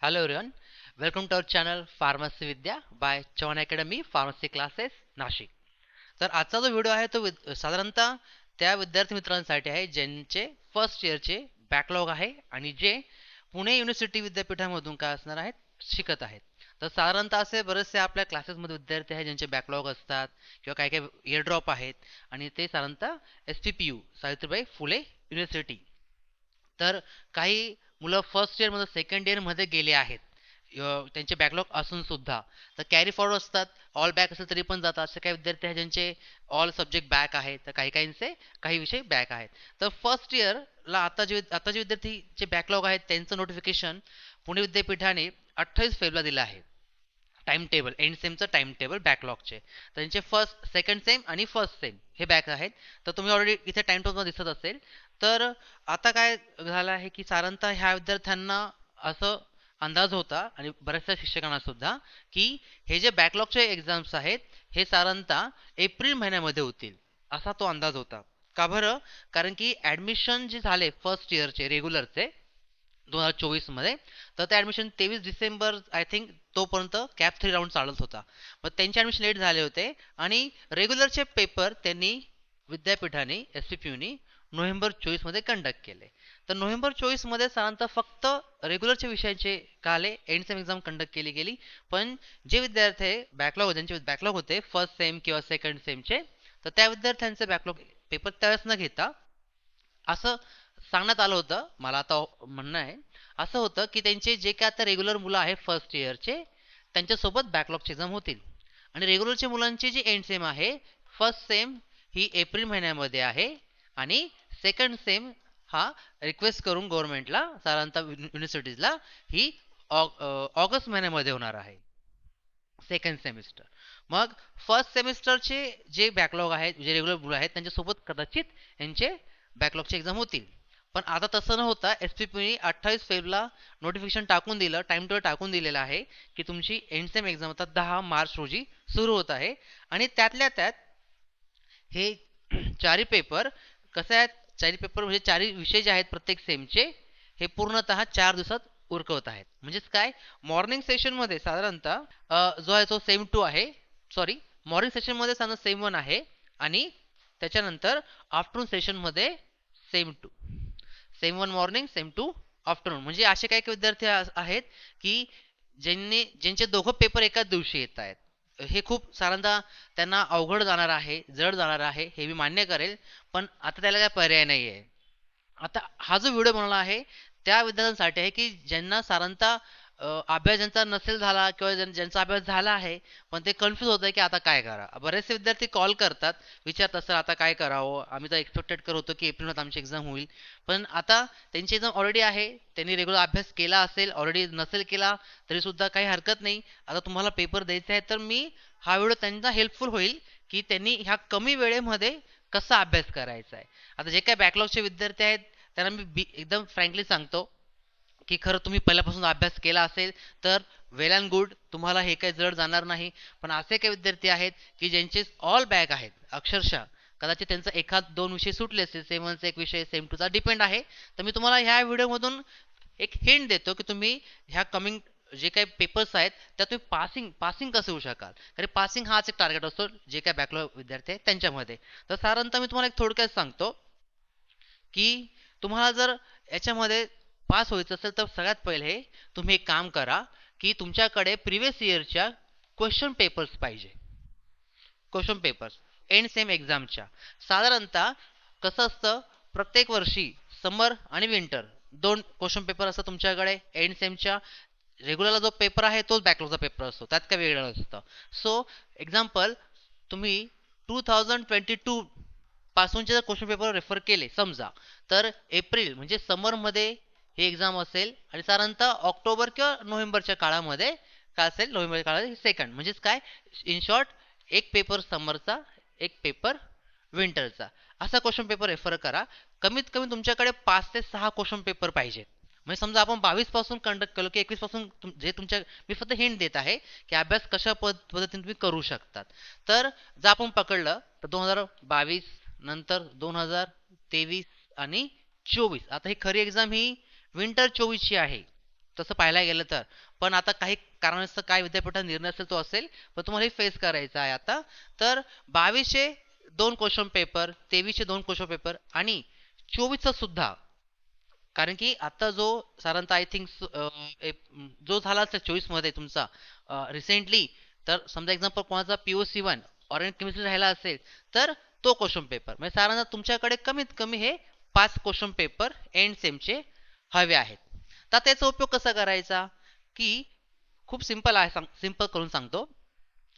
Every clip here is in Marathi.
Hello everyone, welcome to our channel Pharmacy Vidya by Chavan Academy Pharmacy Classes Nashik. तर आजचा जो व्हिडिओ आहे तो साधारणतः त्या विद्यार्थी मित्रांसाठी आहे ज्यांचे फर्स्ट इयरचे बॅकलॉग आहे आणि जे पुणे युनिव्हर्सिटी विद्यापीठामधून काय असणार आहेत शिकत आहेत. तर साधारणतः असे बरेचसे आपल्या क्लासेसमध्ये विद्यार्थी आहेत ज्यांचे बॅकलॉग असतात किंवा काही काही इयर ड्रॉप आहेत आणि ते साधारणतः SPPU सावित्रीबाई फुले युनिव्हर्सिटी. तर काही मुलं फर्स्ट इयरमध्ये सेकंड इयरमध्ये गेले आहेत त्यांचे बॅकलॉग असून सुद्धा तर कॅरी फॉरवर्ड असतात. ऑल बॅक असेल तरी पण जातात. असे काही विद्यार्थी आहेत ज्यांचे ऑल सब्जेक्ट बॅक आहेत तर काही काहींचे काही विषय बॅक आहेत. तर फर्स्ट इयरला आता जे विद्यार्थीचे बॅकलॉग आहेत त्यांचं नोटिफिकेशन पुणे विद्यापीठाने 28 फेब्रुवारीला दिलं आहे. टाइम टेबल एंड सेमचं टाइम टेबल बॅकलॉगचे त्यांचे फर्स्ट सेकंड सेम आणि फर्स्ट सेम हे बॅक आहेत. तर तुम्ही ऑलरेडी इथे टाइम टेबल दिसत असेल. तर आता काय झालं आहे की साधारणतः ह्या विद्यार्थ्यांना असं अंदाज होता आणि बऱ्याचशा शिक्षकांना सुद्धा की हे जे बॅकलॉगचे एक्झाम्स आहेत हे साधारणतः एप्रिल महिन्यामध्ये होतील असा तो अंदाज होता. का बरं? कारण की ॲडमिशन जे झाले फर्स्ट इयरचे रेग्युलरचे 2024 मध्ये तर ते ॲडमिशन 23 डिसेंबर आय थिंक तोपर्यंत कॅप 3 राऊंड चालत होता. मग त्यांचे ॲडमिशन लेट झाले होते आणि रेग्युलरचे पेपर त्यांनी विद्यापीठाने SPPUनी नोव्हेंबर 24 मध्ये कंडक्ट केले. तर नोव्हेंबर 24 मध्ये साधारणतः फक्त रेग्युलरच्या विषयाचे काले एंड सेम एक्झाम कंडक्ट केली गेली. पण जे विद्यार्थी बॅकलॉग ज्यांचे बॅकलॉग होते फर्स्ट सेम किंवा सेकंड सेमचे तर त्या विद्यार्थ्यांचे बॅकलॉग पेपर त्यावेळेस न घेता असं सांगण्यात आलं होतं. मला आता म्हणणं आहे असं होतं की त्यांचे जे काय आता रेग्युलर मुलं आहे फर्स्ट इयरचे त्यांच्यासोबत बॅकलॉगचे एक्झाम होतील आणि रेग्युलरच्या मुलांची जी एंड सेम आहे फर्स्ट सेम ही एप्रिल महिन्यामध्ये आहे आणि सेकंड सेम हा रिक्वेस्ट करून गव्हर्नमेंटला साधारणतः युनिव्हर्सिटीजला ही ऑगस्ट महिन्यामध्ये होणार आहे सेकंड सेमिस्टर. मग फर्स्ट सेमिस्टरचे जे बॅकलॉग आहेत जे रेग्युलर मुलं आहेत त्यांच्यासोबत कदाचित यांचे बॅकलॉगचे एक्झाम होतील. पण आता तसं न होता SPPUने 28 फेब्रुवारीला नोटिफिकेशन टाकून दिलं टाइम टेबल टाकून दिलेलं आहे की तुमची एंड सेम एक्झाम आता 10 मार्च रोजी सुरू होत आहे आणि त्यातल्या त्यात हे चारही पेपर कसे आहेत चारही पेपर म्हणजे चारही विषय जे आहेत प्रत्येक सेमचे हे पूर्णतः 4 दिवसात उरकवत आहेत. म्हणजेच काय मॉर्निंग सेशनमध्ये साधारणतः जो आहे तो सेम 2 आहे. सॉरी मॉर्निंग सेशनमध्ये साधारण सेम 1 आहे आणि त्याच्यानंतर आफ्टरनून सेशनमध्ये same 2 same 1 morning same 2 afternoon. म्हणजे असे काही काही विद्यार्थी आहेत की ज्यांचे दोघं पेपर एकाच दिवशी येत आहेत. हे खूप साधारणतः त्यांना अवघड जाणार आहे जड जाणार आहे हे मी मान्य करेल. पण आता त्याला काय पर्याय नाही आहे. आता हा जो व्हिडिओ बनवला आहे त्या विद्यार्थ्यांसाठी आहे की ज्यांना साधारणतः अभ्यास ज्यांचा नसेल झाला किंवा ज्यांचा अभ्यास झाला आहे पण ते कन्फ्यूज होत आहे की आता काय करा. बरेचसे विद्यार्थी कॉल करतात विचारतात सर आता काय करावं आम्ही तर एक्सपेक्टेड करत होतो की एप्रिलमध्ये आमची एक्झाम होईल पण आता त्यांची एक्झाम ऑलरेडी आहे त्यांनी रेग्युलर अभ्यास केला असेल ऑलरेडी नसेल केला तरी सुद्धा काही हरकत नाही. आता तुम्हाला पेपर द्यायचे आहे तर मी हा व्हिडिओ त्यांना हेल्पफुल होईल की त्यांनी ह्या कमी वेळेमध्ये कसा अभ्यास करायचा आहे. आता जे काही बॅकलॉगचे विद्यार्थी आहेत त्यांना मी एकदम फ्रँकली सांगतो की खरं तुम्ही पहिल्यापासून अभ्यास केला असेल तर वेल अँड गुड तुम्हाला हे काही जड जाणार नाही. पण असे काही विद्यार्थी आहेत की ज्यांचे ऑल बॅक आहेत अक्षरशः कदाचित त्यांचा एखाद दोन विषय सुटले असेल सेम वनचा एक विषय सेम टूचा डिपेंड आहे. तर मी तुम्हाला ह्या व्हिडिओमधून एक हिंट देतो की तुम्ही ह्या कमिंग जे काही पेपर्स आहेत त्यात तुम्ही पासिंग कसं होऊ शकाल. कारण पासिंग हाच एक टार्गेट असतो जे काही बॅकलॉग विद्यार्थी आहेत त्यांच्यामध्ये. तर साधारणतः मी तुम्हाला एक थोडक्यात सांगतो की तुम्हाला जर याच्यामध्ये पास व्हायचं असेल तर सगळ्यात पहिले तुम्ही एक काम करा की तुमच्याकडे प्रिव्हियस इयरच्या क्वेश्चन पेपर्स पाहिजे. क्वेश्चन पेपर्स एंड सेम एक्झामच्या साधारणतः कसं असतं प्रत्येक वर्षी समर आणि विंटर दोन क्वेश्चन पेपर असतात तुमच्याकडे एंड सेमच्या. रेग्युलरला जो पेपर आहे तोच बॅकलॉगचा पेपर असतो त्यात काय वेगळं नसतं. सो एक्झाम्पल तुम्ही 2022 पासूनचे जर क्वेश्चन पेपर रेफर केले समजा तर एप्रिल म्हणजे समरमध्ये ही एक्झाम असेल आणि साधारणतः ऑक्टोबर किंवा नोव्हेंबरच्या काळामध्ये काय असेल नोव्हेंबरच्या काळात सेकंड म्हणजेच काय इन शॉर्ट एक पेपर समरचा एक पेपर विंटरचा असा क्वेश्चन पेपर रेफर करा. कमीत कमी तुमच्याकडे 5 ते 6 क्वेश्चन पेपर पाहिजेत. म्हणजे समजा आपण 22 पासून कंडक्ट केलं की 21 पासून जे तुमच्या मी फक्त हिंट देत आहे की अभ्यास कशा पद्धतीने तुम्ही करू शकतात. तर जर आपण पकडलं तर 2022 नंतर 2023 आणि 24 आता ही खरी एक्झाम ही विंटर 24 ची आहे. तसं पाहायला गेलं तर. पण आता काही कारणास्तव काय विद्यापीठाचा निर्णय असेल तो असेल, पण तुम्हाला हे फेस करायचं आहे आता. तर 2200 2 क्वेश्चन पेपर, 2300 2 क्वेश्चन पेपर आणि 24चा सुद्धा. कारण की आता जो साधारणतः आय थिंक जो झाला असेल 24 मध्ये तुमचा रिसेंटली, तर समजा एक्झाम्पल कोणाचा POC 1 ऑर्गॅनिक केमिस्ट्री राहिला असेल, तर तो क्वेश्चन पेपर म्हणजे साधारणतः तुमच्याकडे कमीत कमी हे 5 क्वेश्चन पेपर एंड सेमचे हवे आहेत. तर त्याचा उपयोग कसा करायचा, की खूप सिंपल आहे, सिंपल करून सांगतो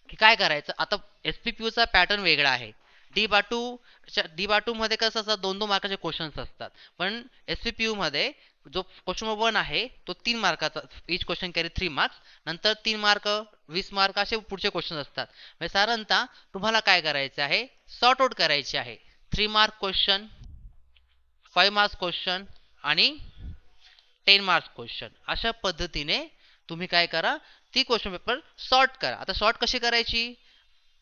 की काय करायचं. आता SPPU चा पॅटर्न वेगळा आहे. डी बाटू मध्ये कसं असतं, 2-2 मार्काचे क्वेश्चन्स असतात. पण SPPU मध्ये जो क्वेश्चन नंबर 1 आहे तो 3 मार्काचा, इच क्वेश्चन कॅरी 3 मार्क्स. नंतर 3 मार्क, 20 मार्क असे पुढचे क्वेश्चन असतात. म्हणजे साधारणतः तुम्हाला काय करायचं आहे, सॉर्ट आउट करायचे आहे. 3 मार्क क्वेश्चन, 5 मार्क्स क्वेश्चन आणि 10 मार्क्स क्वेश्चन, अशा पद्धतीने तुम्ही काय करा, ती क्वेश्चन पेपर सॉर्ट करा. आता सॉर्ट कशी करायची,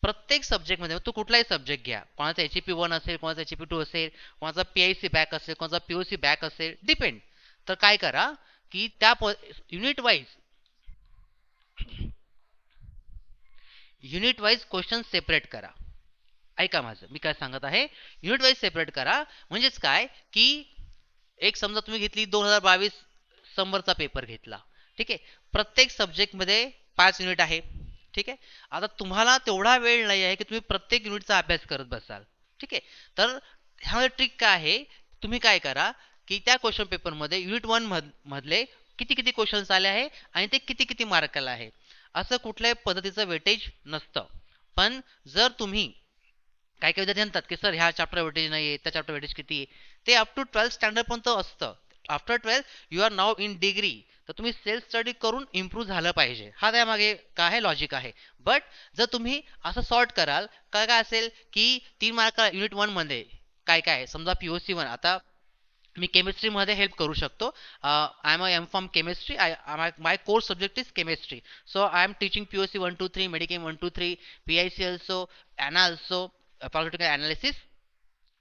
प्रत्येक सब्जेक्ट मध्ये तू कुठलाही सब्जेक्ट घ्या, कोणाचा HEP 1 असेल, कोणाचा HEP 2 असेल, कोणाचा PIC बॅक असेल, कोणाचा POC बॅक असेल, डिपेंड. तर काय करा की त्या युनिट वाईज क्वेश्चन सेपरेट करा. ऐका माझं, मी काय सांगत आहे, युनिट वाईज सेपरेट करा. म्हणजेच काय की एक समजा तुम्ही घेतली 2022 समरचा पेपर घेतला, ठीक आहे. प्रत्येक सब्जेक्ट मध्ये 5 युनिट आहे, ठीक आहे. आता तुम्हाला तेवढा वेळ नाही आहे की तुम्ही प्रत्येक युनिटचा अभ्यास करत बसाल, ठीक आहे. तर ह्यामध्ये ट्रिक काय आहे, तुम्ही काय करा की त्या क्वेश्चन पेपर मध्ये युनिट 1 मधले किती किती क्वेश्चन्स आले आहे आणि ते किती किती मार्काला आहे, असं कुठल्याही पद्धतीचं वेटेज नसतं. पण जर तुम्ही, काही काही विद्यार्थी म्हणतात की सर ह्या चॅप्टर वेटेज नाही आहे, त्या चॅप्टर वेटेज किती आहे, ते अप टू 12 स्टँडर्ड पर्यंत असतं. After 12 you are now in degree, तर तुम्ही सेल्फ स्टडी करून इम्प्रूव्ह झालं पाहिजे, हा त्यामागे काय आहे लॉजिक आहे. बट जर तुम्ही असं सॉर्ट कराल, काय काय असेल की 3 मार्क युनिट 1 मध्ये काय काय, समजा POC 1, आता मी केमिस्ट्रीमध्ये हेल्प करू शकतो. I am M.Pharm chemistry, my course subject is chemistry. So I am teaching POC 1 2 3, medchem 1 2 3, PIC also, ANA also, political analysis.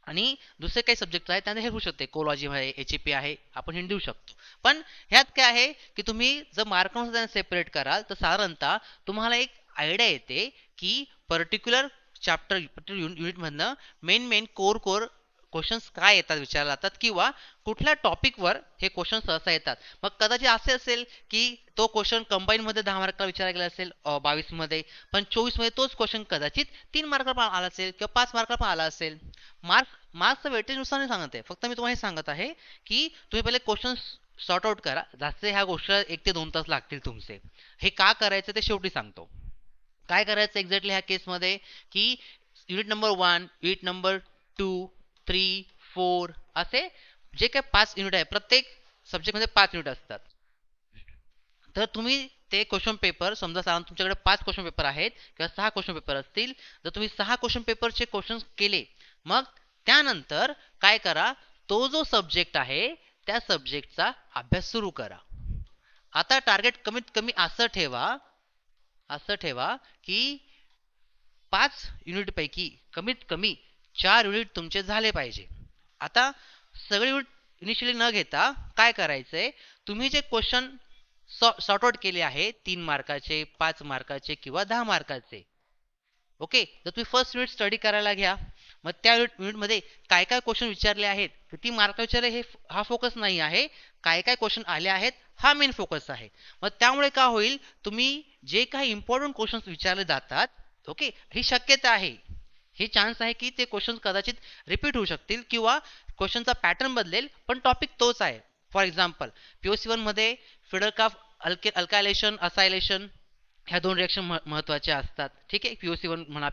आणि दुसरे काही सब्जेक्ट आहेत त्यांना हे होऊ शकते, कोलॉजी आहे, HEP आहे, आपण हे देऊ शकतो. पण ह्यात काय आहे की तुम्ही जर मार्कनुसार सेपरेट कराल, तर साधारणतः तुम्हाला एक आयडिया येते की पर्टिक्युलर चॅप्टर युनिट मधनं main main core core questions काय येतात, विचारले जातात, किंवा कुठल्या टॉपिकवर हे क्वेश्चन सहसा येतात. मग कदाचित असे असेल की तो क्वेश्चन कंबाईन मध्ये 10 मार्काला विचारला गेला असेल 22 मध्ये, पण 24 मध्ये तोच क्वेश्चन कदाचित 3 मार्काला पण आला असेल किंवा 5 मार्काला पण आला असेल. मार्क्सचं वेटेज नुसार नाही सांगत आहे, फक्त मी तुम्हाला हे सांगत आहे की तुम्ही पहिले क्वेश्चन सॉर्ट आउट करा. जास्त ह्या गोष्टीला 1 ते 2 तास लागतील तुमचे. हे का करायचं ते शेवटी सांगतो. काय करायचं एक्झॅक्टली ह्या केसमध्ये, की युनिट नंबर 1, युनिट नंबर 2, 3, 4 असे जे काही 5 युनिट आहे, प्रत्येक सब्जेक्टमध्ये 5 युनिट असतात. तर तुम्ही ते क्वेश्चन पेपर समजा तुमच्याकडे 5 क्वेश्चन पेपर आहेत किंवा 6 क्वेश्चन पेपर असतील, तर तुम्ही 6 क्वेश्चन पेपरचे क्वेश्चन केले, मग त्यानंतर काय करा, तो जो सब्जेक्ट आहे त्या सब्जेक्टचा अभ्यास सुरू करा. आता टार्गेट कमीत कमी असं ठेवा की 5 युनिट पैकी कमीत कमी 4 युनिट तुमचे झाले पाहिजे. आता सगळे युनिट इनिशियली न घेता काय करायचंय, तुम्ही जे क्वेश्चन सॉर्ट आउट केले आहे 3 मार्काचे, 5 मार्काचे किंवा 10 मार्काचे, ओके, तर तुम्ही फर्स्ट युनिट स्टडी करायला घ्या. मग त्या युनिट मध्ये काय काय क्वेश्चन विचारले आहेत, किती मार्क विचारले, हा फोकस नाही आहे, काय काय क्वेश्चन आले आहेत हा मेन फोकस आहे. मग त्यामुळे काय होईल, तुम्ही जे काही इम्पॉर्टंट क्वेश्चन विचारले जातात, ओके, ही शक्यता आहे, ही चान्स आहे की ते क्वेश्चन कदाचित रिपीट होऊ शकतील किंवा क्वेश्चनचा पॅटर्न बदलेल, पण टॉपिक तोच आहे. फॉर एक्झाम्पल POC 1 मध्ये फिडरकाफ अल्कायलेशन असायलेशन ह्या 2 रिएक्शन महत्वाच्या असतात, ठीक आहे. POC 1 म्हणा,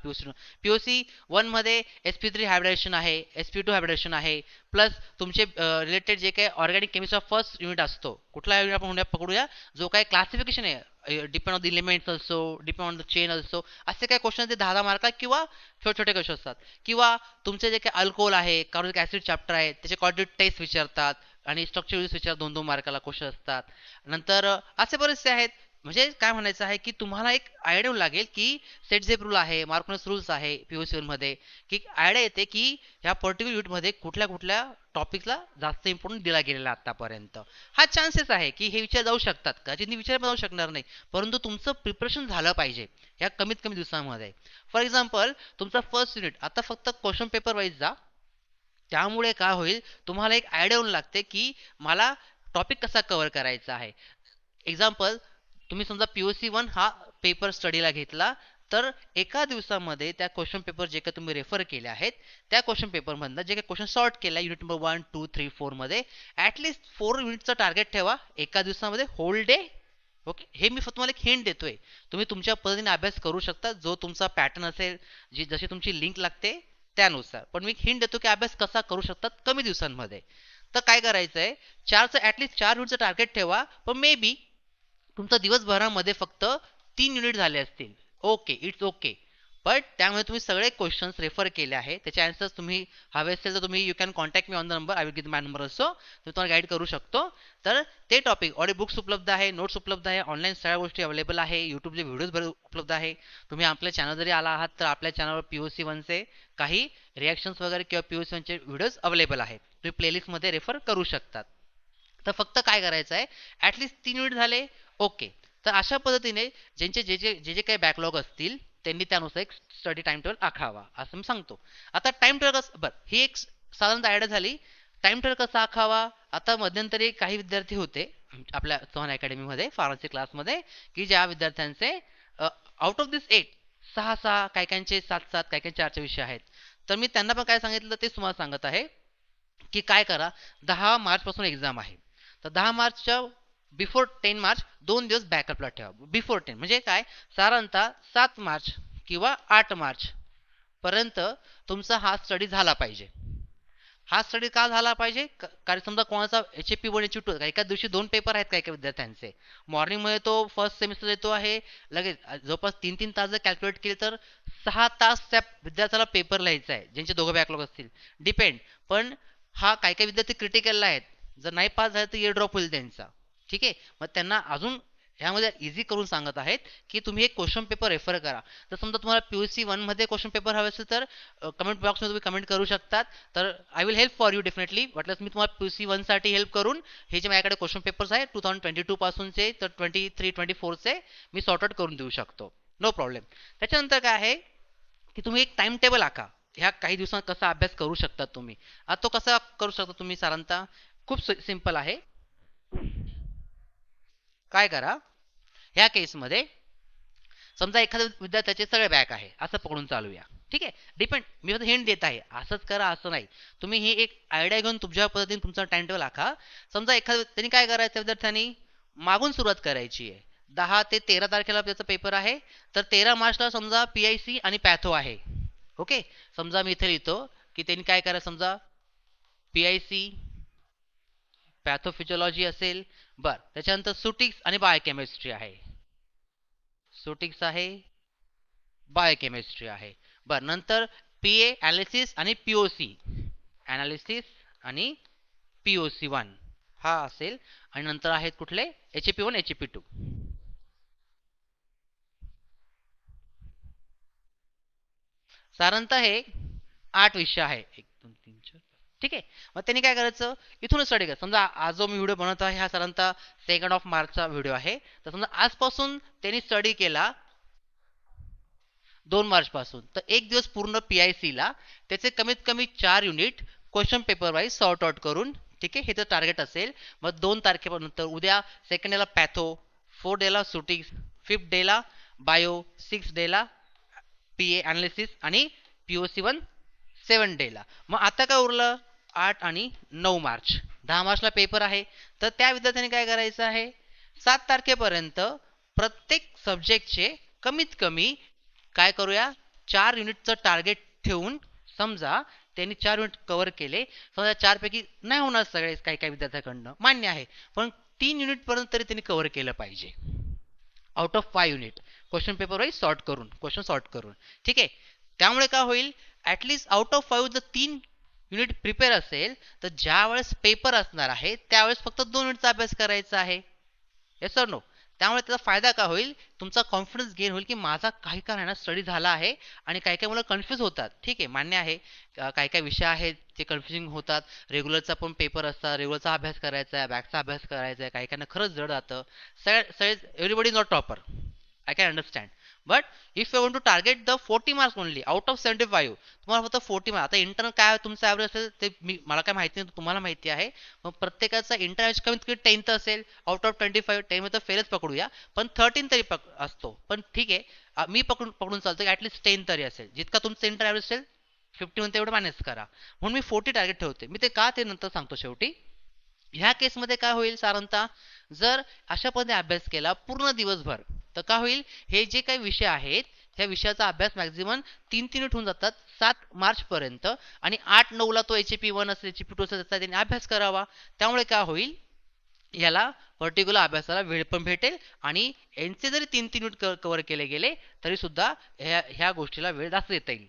POC 1 मध्ये sp3 हायब्रिडेशन आहे, sp2 हायब्रिडेशन आहे, प्लस तुमचे रिलेटेड जे काही ऑर्गॅनिक केमिस्ट्री फर्स्ट युनिट असतो, कुठला युनिट आपण पकडूया, जो काही क्लासिफिकेशन आहे, depend on the elements also, depend on the chain also, असे काही क्वेश्चन ते 10 मार्क किंवा छोटे छोटे क्वेश्चन असतात. किंवा तुमचे जे काही अल्कोहोल आहे, कार्बोनिक ऍसिड चॅप्टर आहे, त्याचे क्वाड्रेटिक टेस्ट विचारतात आणि स्ट्रक्चर विचार 2-2 मार्काला क्वेश्चन असतात. नंतर असे बरेचसे आहेत म्हणजे काय म्हणायचं आहे की तुम्हाला एक आयडिया येऊ लागेल की सेट झेप रूल आहे, मार्कनेस रूल्स आहे पीओसी मध्ये, की आयडिया येते की ह्या पर्टिक्युलर युनिट मध्ये कुठल्या कुठल्या टॉपिकला जास्त इम्पॉर्टन्स दिला गेलेला आहे आतापर्यंत. हा चान्सेस आहे की हे विचार जाऊ शकतात का, ज्यांनी विचार जाऊ शकणार नाही, परंतु तुमचं प्रिपरेशन झालं पाहिजे या कमीत कमी दिवसामध्ये. फॉर एक्झाम्पल तुमचा फर्स्ट युनिट आता फक्त क्वेश्चन पेपर वाईज जा, त्यामुळे काय होईल तुम्हाला एक आयडिया येऊन लागते की मला टॉपिक कसा कव्हर करायचा आहे. एक्झाम्पल, तुम्ही समजा पीओसी वन हा पेपर स्टडीला घेतला, तर एका दिवसामध्ये त्या क्वेश्चन पेपर जे काही तुम्ही रेफर केले आहेत त्या क्वेश्चन पेपरमधनं जे काही क्वेश्चन सॉर्ट केला युनिट नंबर 1 2 3 4 मध्ये, ऍटलिस्ट 4 युनिटचं टार्गेट ठेवा एका दिवसामध्ये, होल डे. ओके, हे मी फक्त तुम्हाला एक हिंट देतोय. तुम्ही तुमच्या पद्धतीने अभ्यास करू शकता, जो तुमचा पॅटर्न असेल, जी जशी तुमची लिंक लागते त्यानुसार. पण मी एक हिंट देतो की अभ्यास कसा करू शकतात कमी दिवसांमध्ये. तर काय करायचंय, चारचं ऍटलिस्ट 4 युनिटचं टार्गेट ठेवा, पण मे बी तुमचा दिवसभरामध्ये फक्त 3 युनिट झाले असतील. Okay, it's okay. बट त्यामुळे तुम्ही सगळे क्वेश्चन्स रेफर केले आहे, त्याचे आन्सर्स तुम्ही हवे असेल तर तुम्ही you can contact me on the number, I will give my number असो, मी तुम्हाला गाईड करू शकतो. तर ते टॉपिक ऑडिओ बुक्स उपलब्ध आहे, नोट्स उपलब्ध आहे, ऑनलाईन सगळ्या गोष्टी अवेलेबल आहे, युट्यूबचे व्हिडिओज उपलब्ध आहे. तुम्ही आपल्या चॅनल जरी आला आहात तर आपल्या चॅनलवर पीओसी वनचे काही रिॲक्शन्स वगैरे किंवा पीओसी वनचे व्हिडिओज अवेलेबल आहेत, तुम्ही प्लेलिस्टमध्ये रेफर करू शकतात. तर फक्त काय करायचं आहे, ऍटलिस्ट 3 युनिट झाले. ओके, तर अशा पद्धतीने ज्यांचे जे जे जे जे काही बॅकलॉग असतील त्यांनी त्यानुसार एक स्टडी टाइम टेबल आखावा असं मी सांगतो. आता टाइम टेबल कसं, बरं ही एक साधारणतः आयडिया झाली. टाइम टेबल कसा आखावा, आता मध्यंतरी काही विद्यार्थी होते आपल्या चव्हाण अकॅडमीमध्ये फार्मसी क्लासमध्ये, की ज्या विद्यार्थ्यांचे आउट ऑफ दिस 8 6 6 काही काहींचे 7 7 काही काही 4 विषय आहेत. तर मी त्यांना पण काय सांगितलं तेच तुम्हाला सांगत आहे की काय करा, 10 मार्च पासून एक्झाम आहे, तर 10 मार्चच्या बिफोर 10 मार्च 2 दिवस बॅकअपला ठेवा. बिफोर 10 म्हणजे काय, साधारणतः 7 मार्च किंवा 8 मार्च पर्यंत तुमचा हा स्टडी झाला पाहिजे. हा स्टडी का झाला पाहिजे, कारण समजा कोणाचा HAP 1 HAP 2 एका दिवशी 2 पेपर आहेत काही काही विद्यार्थ्यांचे, मॉर्निंगमध्ये तो फर्स्ट सेमिस्टर येतो आहे, लगेच जवळपास 3 3 तास जर कॅल्क्युलेट केले तर 6 तास त्या विद्यार्थ्याला पेपर लिहायचा आहे, ज्यांचे दोघं बॅकलॉग असतील, डिपेंड. पण हा काही काही विद्यार्थी क्रिटिकलला आहेत, जर नाही पास झाले तर इयर ड्रॉप होईल त्यांचा. ठीक आहे, मग त्यांना अजून ह्यामध्ये इझी करून सांगत आहेत की तुम्ही एक क्वेश्चन पेपर रेफर करा. तर समजा तुम्हाला पीओसी वन मध्ये क्वेश्चन पेपर हवे असेल तर कमेंट बॉक्समध्ये तुम्ही कमेंट करू शकतात. तर I will help for you definitely. वाटल्यास मी तुम्हाला पीओसी वन साठी हेल्प करून हे जे माझ्याकडे क्वेश्चन पेपर्स आहेत 2022 पासूनचे तर 23 24 चे मी सॉर्ट आउट करून देऊ शकतो, नो प्रॉब्लेम. त्याच्यानंतर काय आहे की तुम्ही एक टाइम टेबल आखा, ह्या काही दिवसांत कसा अभ्यास करू शकता तुम्ही. आता तो कसा करू शकता तुम्ही, साधारणतः खूप सिंपल आहे. काय करा, ह्या केसमध्ये समजा एखाद्या विद्यार्थ्याचे सगळे बॅक आहे असं पकडून चालूया. ठीक आहे, डिपेंड, मी फक्त हिंट देत आहे, असंच करा असं नाही. तुम्ही ही एक आयडिया घेऊन तुमच्या पद्धतीने तुमचा टाइम टेबल आखा. समजा एखाद्या त्यांनी काय करायचं, विद्यार्थ्यांनी मागून सुरुवात करायची आहे. 10 ते 13 तारखेला त्याचा पेपर आहे, तर 13 मार्चला समजा PIC आणि पॅथो आहे. ओके, समजा मी इथे लिहितो की त्यांनी काय करायचं, समजा PIC पॅथोफिजिओलॉजी असेल, बर त्याच्यानंतर सुटिक्स आणि बायोकेमिस्ट्री आहे, सुटिक्स आहे, बायोकेमिस्ट्री आहे. बर नंतर PA ॲनालिसिस आणि POC, ॲनालिसिस आणि POC 1 हा असेल. आणि नंतर आहेत कुठले, HAP 1 HAP 2. साधारणतः हे 8 विषय आहे, 1 2 3 4. ठीक आहे, मग त्यांनी काय करायचं, इथूनच स्टडी करा. समजा आज जो मी व्हिडिओ बनवत आहे हा साधारणतः 2 मार्चचा व्हिडिओ आहे, तर समजा आजपासून त्यांनी स्टडी केला 2 मार्च पासून, तर एक दिवस पूर्ण PIC ला त्याचे कमीत कमी 4 unit question paper wise sort out करून, ठीक आहे, हे तर टार्गेट असेल. मग 2 तारखेनंतर उद्या सेकंड डेला पॅथो, 4 डेला सुटिक्स, 5th डेला बायो, 6th डेला PA ॲनालिसिस आणि POC 1 7 डेला. मग आता काय उरलं, 8 आणि 9 मार्च, 10 मार्चला पेपर आहे. तर त्या विद्यार्थ्यांनी काय करायचं आहे, 7 तारखेपर्यंत प्रत्येक सब्जेक्टचे कमीत कमी काय करूया, 4 युनिटचं टार्गेट ठेवून, समजा त्यांनी 4 युनिट कव्हर केले, समजा 4 पैकी नाही होणार सगळे काही काही विद्यार्थ्यांकडनं, मान्य आहे, पण 3 युनिट पर्यंत तरी त्यांनी कव्हर केलं पाहिजे out of 5 unit, question paper wise sort करून, क्वेश्चन सॉर्ट करून. ठीक आहे, त्यामुळे काय होईल, ऍटलिस्ट आउट ऑफ 5 जर 3 युनिट प्रिपेअर असेल तर ज्या वेळेस पेपर असणार आहे त्यावेळेस फक्त 2 युनिटचा अभ्यास करायचा आहे. Yes sir no. त्यामुळे त्याचा फायदा काय होईल, तुमचा कॉन्फिडन्स गेन होईल की माझा काही का ना स्टडी झाला आहे. आणि काही काही मुलं कन्फ्यूज होतात, ठीक आहे मान्य आहे. काही काही विषय आहेत ते कन्फ्युजिंग होतात. रेग्युलरचा पण पेपर असतात, रेग्युलरचा अभ्यास करायचा आहे, बॅकचा अभ्यास करायचा आहे, काही काहींना खरंच जड जातं. सगळे everybody is not topper, I can understand. But if you want to target the 40 marks only out of 75, तुम्हाला फक्त 40 मार्क्स. आता इंटरनल काय तुमचं ॲव्हरेज असेल ते मला काय माहिती नाही, तुम्हाला माहिती आहे. मग प्रत्येकाचा इंटरनल कमीत कमी 10 तर असेल. आउट ऑफ 25 10 मध्ये तर फेलच पकडूया, पण 13 तरी असतो. पण ठीक आहे, मी पकडून पकडून चालतो की ॲटलीस्ट 10 तरी असेल. जितका तुमचं इंटर ॲव्हरेज असेल 50 मध्ये तेवढं मॅनेज करा. म्हणून मी 40 टार्गेट ठेवते. मी ते का ते नंतर सांगतो शेवटी. ह्या केसमध्ये काय होईल साधारणतः, जर अशा पद्धतीने अभ्यास केला पूर्ण दिवसभर, तर काय होईल, हे जे काही विषय आहेत ह्या विषयाचा अभ्यास मॅक्झिमम 3 होऊन जातात 7 मार्च पर्यंत. आणि 8-9ला तो HAP1 असेल, HAP2 असेल, त्याचा त्यांनी अभ्यास करावा. त्यामुळे काय होईल, याला पर्टिक्युलर अभ्यासाला वेळ पण भेटेल. आणि यांचे जरी 3 कव्हर केले गेले तरी सुद्धा ह्या गोष्टीला वेळ जास्त देता येईल.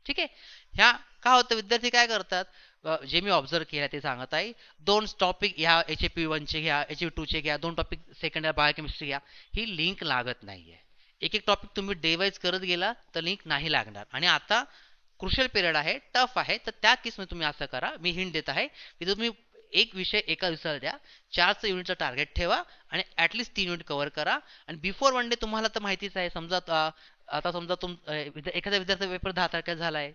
ठीक आहे. ह्या का होतं, विद्यार्थी काय करतात, जे मी ऑब्झर्व केलं ते सांगत आहे. 2 टॉपिक ह्या HAP1चे घ्या, HAP2चे घ्या, 2 टॉपिक सेकंड इयर बायोकेमिस्ट्री घ्या, ही लिंक लागत नाहीये. एक एक टॉपिक तुम्ही डे वाईज करत गेला तर लिंक नाही लागणार. आणि आता क्रुशियल पिरियड आहे, टफ आहे, तर त्या केसमध्ये तुम्ही असं करा, मी हिंट देत आहे की तुम्ही एक विषय एका दिवसाला द्या, 4चं युनिटचं टार्गेट ठेवा आणि ॲटलिस्ट 3 युनिट कव्हर करा. आणि बिफोर 1 डे तुम्हाला तर माहितीच आहे, समजा आता समजा एखाद्या विद्यार्थ्याचा पेपर 10 तारखेला झाला आहे,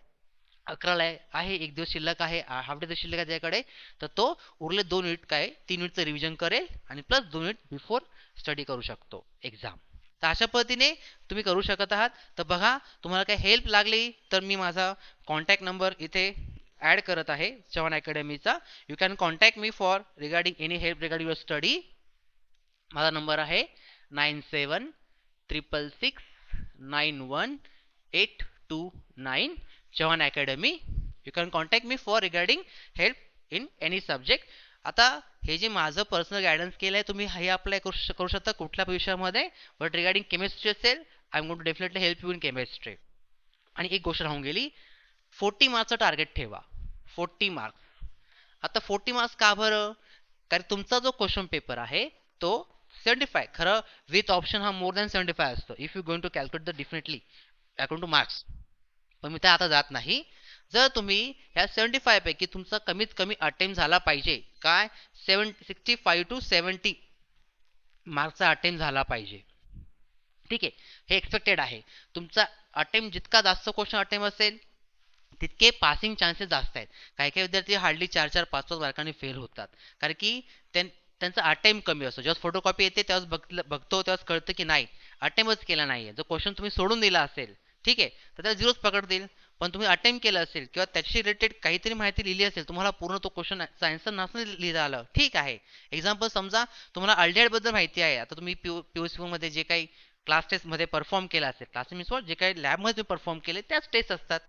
11ला आहे, एक दिवस शिल्लक आहे, हाफ डे शिल्लक आहे त्याकडे, तर तो उरले 2 युनिट काय 3 युनिटचं रिव्हिजन करेल आणि प्लस 2 युनिट बिफोर स्टडी करू शकतो एक्झाम. तर अशा पद्धतीने तुम्ही करू शकत आहात. तर बघा, तुम्हाला काही हेल्प लागली तर मी माझा कॉन्टॅक्ट नंबर इथे ॲड करत आहे चव्हाण अकॅडमीचा. You can contact me for regarding any help regarding your study. माझा नंबर आहे 9766691829, Chavan academy. You can contact me for regarding help in any subject. आता हे जे माझं पर्सनल गायडन्स केलं आहे, तुम्ही हे अप्लाय करू शकता कुठल्या विषयामध्ये. बट रिगार्डिंग केमिस्ट्री असेल, I am going to definitely help you in chemistry. आणि एक गोष्ट राहून गेली, 40 मार्क्सचं टार्गेट ठेवा. 40 मार्क्स. आता 40 मार्क्स का बरं, कारण तुमचा जो क्वेश्चन पेपर आहे तो 75, खरं विथ ऑप्शन हा मोर दॅन 75 असतो if you going to calculate the definitely according to marks. पण मी त्या आता जात नाही. जर तुम्ही ह्या 75 पैकी तुमचा कमीत कमी अटेम्प्ट झाला पाहिजे, काय 65 to 70 मार्क्सचा अटेम्प्ट झाला पाहिजे. ठीक आहे, हे एक्सपेक्टेड आहे. तुमचा अटेम्प्ट जितका जास्त क्वेश्चन अटेम्प्ट असेल तितके पासिंग चान्सेस जास्त आहेत. काही काही विद्यार्थी हार्डली 4-4 5-5 मार्कांनी फेल होतात, कारण की त्यांचा अटेम्प्ट कमी असतो. जेव्हा फोटोकॉपी येते तेव्हाच बघतो तेव्हाच कळतं की नाही अटेम्प्टच केला नाहीये. जर क्वेश्चन तुम्ही सोडून दिला असेल, ठीक आहे, तर त्याला झिरोच पकडतील. पण तुम्ही अटेम्प्ट केलं असेल किंवा त्याच्याशी रिलेटेड काहीतरी माहिती लिहिली असेल, तुम्हाला पूर्ण तो क्वेश्चन आन्सर नसलं लिहिलं आलं, ठीक आहे. एक्झाम्पल समजा तुम्हाला अल्डिहाइड बद्दल माहिती आहे, आता तुम्ही PUC मध्ये जे काही क्लास टेस्ट मध्ये परफॉर्म केला असेल, क्लास मीन्स जे काही लॅबमध्ये परफॉर्म केले त्याच टेस्ट असतात.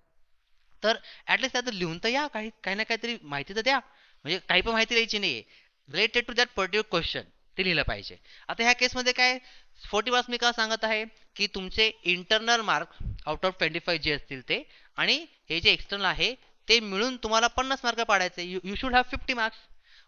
तर ॲटलिस्ट त्यात लिहून तर या, काही काही ना काहीतरी माहिती तर द्या. म्हणजे काही पण माहिती द्यायची नाहीये, related to that particular question ते लिहिलं पाहिजे. आता ह्या केसमध्ये काय 40 मार्क्स मी का सांगत आहे की तुमचे इंटरनल मार्क्स आउट ऑफ 25 जे असतील ते, आणि हे जे एक्सटर्नल आहे ते मिळून तुम्हाला 50 मार्क पाडायचे. You should have 50 marks.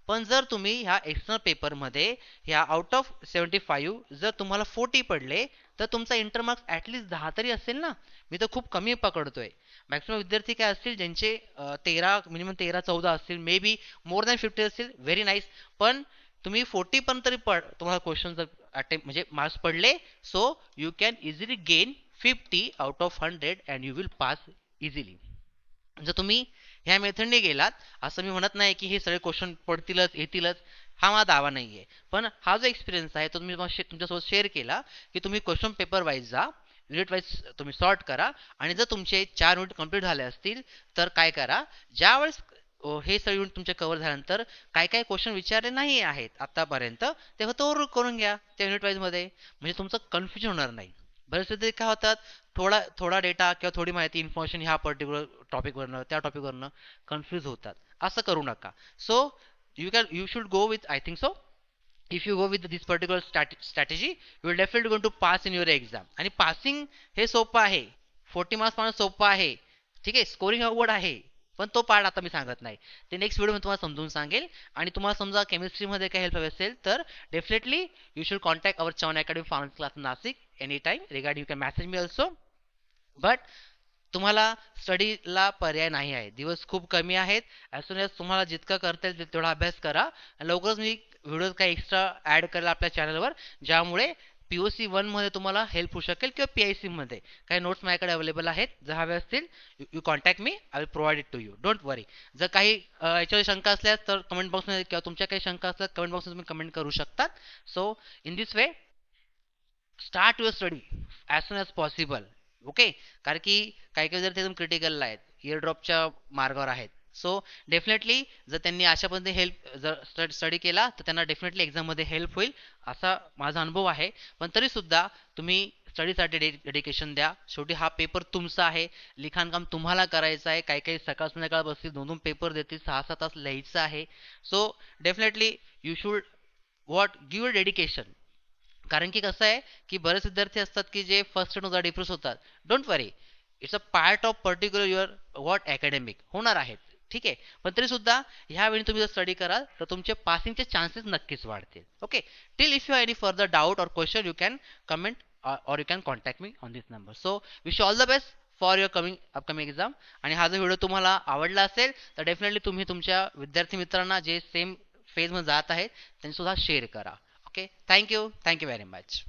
पण जर तुम्ही ह्या एक्सटर्नल पेपरमध्ये ह्या आउट ऑफ 75 जर तुम्हाला 40 पडले, तर तुमचा इंटर मार्क्स ॲटलिस्ट 10 तरी असेल ना. मी तर खूप कमी पकडतोय. मॅक्सिमम विद्यार्थी काय असतील ज्यांचे 13 मिनिमम 13-14 असतील, मे बी मोर दॅन 50 असतील, व्हेरी नाईस. पण तुम्ही 40 पण तरी तुम्हाला क्वेश्चन जर अटेम्प्ट म्हणजे मार्क्स पडले, so you can easily gain 50 out of 100 and you will pass easily. जर तुम्ही ह्या मेथडने गेलात, असं मी म्हणत नाही की हे सगळे क्वेश्चन पडतीलच येतीलच, हा माझा दावा नाहीये. पण हा जो एक्सपिरियन्स आहे तो मी तुमच्यासोबत शेअर केला की तुम्ही क्वेश्चन पेपर वाईज जा, युनिट वाईज तुम्ही सॉर्ट करा. आणि जर तुमचे 4 युनिट कंप्लीट झाले असतील तर काय करा, ज्यावेळेस हे सगळे युनिट तुमचे कव्हर झाल्यानंतर काय काय क्वेश्चन विचारले नाही आहेत आतापर्यंत, तेव्हा तो करून घ्या त्या युनिट वाईज मध्ये, म्हणजे तुमचं कन्फ्युजन होणार नाही. बरेच विद्यार्थी काय होतात, थोडा थोडा डेटा किंवा थोडी माहिती इन्फॉर्मेशन ह्या पर्टिक्युलर टॉपिकवरनं त्या टॉपिकवरनं कन्फ्यूज होतात. असं करू नका. So you should go with, I think so, if you go with this particular strategy you will definitely going to pass in your exam. आणि पासिंग हे सोपं आहे, 40 मार्क्स पाहणं सोपं आहे, ठीक आहे. स्कोरिंग अवघड आहे, पण तो पार्ट आता मी सांगत नाही, ते नेक्स्ट व्हिडिओ मी तुम्हाला समजून सांगेल. आणि तुम्हाला समजा केमिस्ट्रीमध्ये काही हेल्प हवी असेल तर definitely you should contact our Chavan academy pharmacy class Nashik any time regarding. You can message me also. But तुम्हाला स्टडीला पर्याय नाही आहे, दिवस खूप कमी आहेत. ॲज सुन एज तुम्हाला जितकं करता येईल तेवढा अभ्यास करा. आणि लवकरच मी व्हिडिओ काही एक्स्ट्रा ॲड करेल आपल्या चॅनलवर, ज्यामुळे POC 1 मध्ये तुम्हाला हेल्प होऊ शकेल, किंवा PIC मध्ये काही नोट्स माझ्याकडे अवेलेबल आहेत. जर हवे असतील you contact me, I will provide it to you, don't worry. जर काही याच्यावर शंका असल्यास तर कमेंट बॉक्समध्ये, किंवा तुमच्या काही शंका असल्यास कमेंट बॉक्समध्ये तुम्ही कमेंट करू शकतात. So in this way start your study as soon as possible. Okay. कारण की काही काही विद्यार्थी एकदम क्रिटिकलला आहेत, इयर ड्रॉपच्या मार्गावर आहेत. सो डेफिनेटली जर त्यांनी अशा पद्धतीने हेल्प जर स्टडी केला तर त्यांना डेफिनेटली एक्झाममध्ये हेल्प होईल, असा माझा अनुभव आहे. पण तरी सुद्धा तुम्ही स्टडीसाठी डेडिकेशन द्या. शेवटी हा पेपर तुमचा आहे, लिखाणकाम तुम्हाला करायचं आहे. काही काही सकाळ संध्याकाळ बसतील, 2-2 पेपर देतील, 6-6 तास लिहायचं आहे. So definitely you should give dedication. कारण की कसं आहे की बरेच विद्यार्थी असतात की जे फर्स्ट स्टेजनुसार डिप्रेस होतात. Don't worry, it's a part of particular your academic होणार आहेत. ठीक आहे. पण तरी सुद्धा ह्यावेळी तुम्ही जर स्टडी कराल तर तुमचे पासिंगचे चान्सेस नक्कीच वाढतील. Okay. Till if you have any further doubt और क्वेश्चन यू कॅन कमेंट और you can contact me on this number. So wish you all the best for your upcoming exam. आणि हा जर व्हिडिओ तुम्हाला आवडला असेल तर डेफिनेटली तुम्ही तुमच्या विद्यार्थी मित्रांना जे सेम फेजमध्ये जात आहेत त्यांनी सुद्धा शेअर करा. Okay, thank you very much.